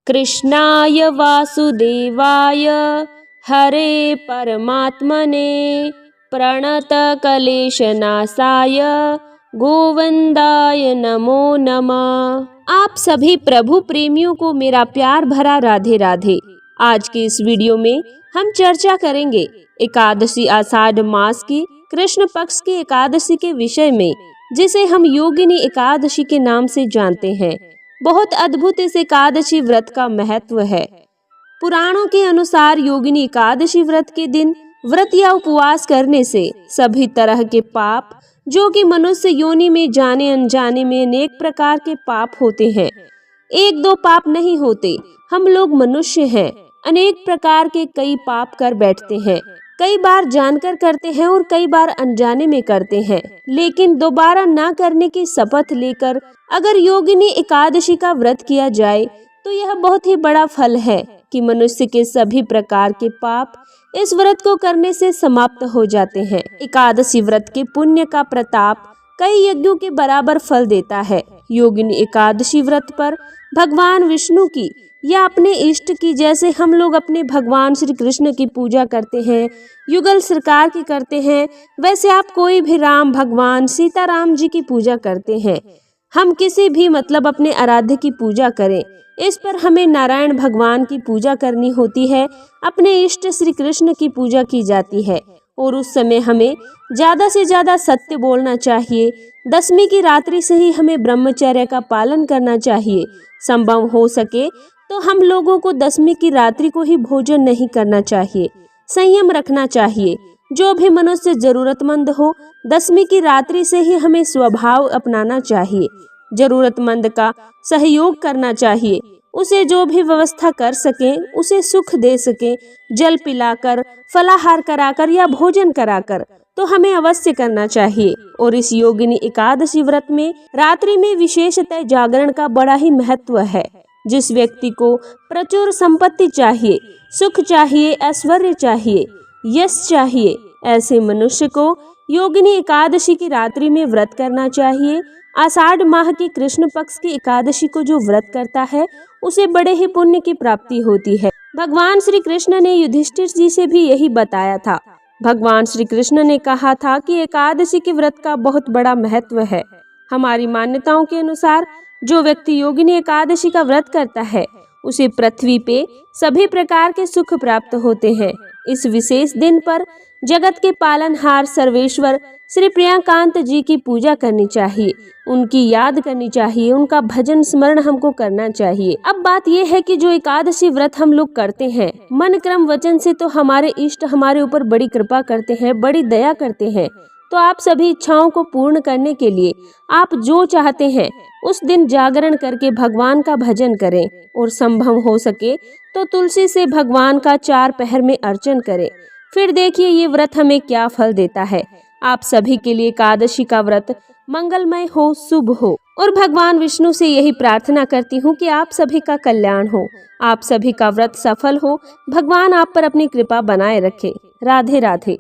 कृष्णाय वासुदेवाय हरे परमात्मने प्रणतक्लेशनाशाय गोविंदाय नमो नमः। आप सभी प्रभु प्रेमियों को मेरा प्यार भरा राधे राधे। आज की इस वीडियो में हम चर्चा करेंगे एकादशी आषाढ़ मास की कृष्ण पक्ष की एकादशी के विषय में, जिसे हम योगिनी एकादशी के नाम से जानते हैं। बहुत अद्भुत इस एकादशी व्रत का महत्व है। पुराणों के अनुसार योगिनी एकादशी व्रत के दिन व्रत या उपवास करने से सभी तरह के पाप, जो कि मनुष्य योनि में जाने अनजाने में अनेक प्रकार के पाप होते हैं, एक दो पाप नहीं होते। हम लोग मनुष्य हैं, अनेक प्रकार के कई पाप कर बैठते हैं। कई बार जानकर करते हैं और कई बार अनजाने में करते हैं, लेकिन दोबारा ना करने की शपथ लेकर अगर योगिनी एकादशी का व्रत किया जाए तो यह बहुत ही बड़ा फल है कि मनुष्य के सभी प्रकार के पाप इस व्रत को करने से समाप्त हो जाते हैं। एकादशी व्रत के पुण्य का प्रताप कई यज्ञों के बराबर फल देता है। योगिनी एकादशी व्रत पर भगवान विष्णु की या अपने इष्ट की, जैसे हम लोग अपने भगवान श्री कृष्ण की पूजा करते हैं, युगल सरकार की करते हैं, वैसे आप कोई भी राम भगवान सीताराम जी की पूजा करते हैं। हम किसी भी अपने आराध्य की पूजा करें, इस पर हमें नारायण भगवान की पूजा करनी होती है, अपने इष्ट श्री कृष्ण की पूजा की जाती है। और उस समय हमें ज़्यादा से ज़्यादा सत्य बोलना चाहिए। दशमी की रात्रि से ही हमें ब्रह्मचर्य का पालन करना चाहिए। संभव हो सके तो हम लोगों को दशमी की रात्रि को ही भोजन नहीं करना चाहिए, संयम रखना चाहिए। जो भी मनुष्य जरूरतमंद हो, दशमी की रात्रि से ही हमें स्वभाव अपनाना चाहिए। जरूरतमंद का सहयोग करना चाहिए, उसे जो भी व्यवस्था कर सकें उसे सुख दे सकें, जल पिलाकर, फलाहार कराकर या भोजन कराकर, तो हमें अवश्य करना चाहिए। और इस योगिनी एकादशी व्रत में रात्रि में विशेषतः जागरण का बड़ा ही महत्व है। जिस व्यक्ति को प्रचुर संपत्ति चाहिए, सुख चाहिए, ऐश्वर्य चाहिए, यश चाहिए, ऐसे मनुष्य को योगिनी एकादशी की रात्रि में व्रत करना चाहिए। आषाढ़ माह की कृष्ण पक्ष की एकादशी को जो व्रत करता है उसे बड़े ही पुण्य की प्राप्ति होती है। भगवान श्री कृष्ण ने युधिष्ठिर जी से भी यही बताया था। भगवान श्री कृष्ण ने कहा था कि एकादशी के व्रत का बहुत बड़ा महत्व है। हमारी मान्यताओं के अनुसार जो व्यक्ति योगिनी एकादशी का व्रत करता है उसे पृथ्वी पे सभी प्रकार के सुख प्राप्त होते हैं। इस विशेष दिन पर जगत के पालनहार सर्वेश्वर श्री प्रियकांत जी की पूजा करनी चाहिए, उनकी याद करनी चाहिए, उनका भजन स्मरण हमको करना चाहिए। अब बात यह है कि जो एकादशी व्रत हम लोग करते हैं मन क्रम वचन से, तो हमारे इष्ट हमारे ऊपर बड़ी कृपा करते हैं, बड़ी दया करते हैं। तो आप सभी इच्छाओं को पूर्ण करने के लिए आप जो चाहते हैं उस दिन जागरण करके भगवान का भजन करें, और संभव हो सके तो तुलसी से भगवान का 4 पहर में अर्चन करें। फिर देखिए ये व्रत हमें क्या फल देता है। आप सभी के लिए एकादशी का व्रत मंगलमय हो, शुभ हो। और भगवान विष्णु से यही प्रार्थना करती हूँ कि आप सभी का कल्याण हो, आप सभी का व्रत सफल हो, भगवान आप पर अपनी कृपा बनाए रखे। राधे राधे।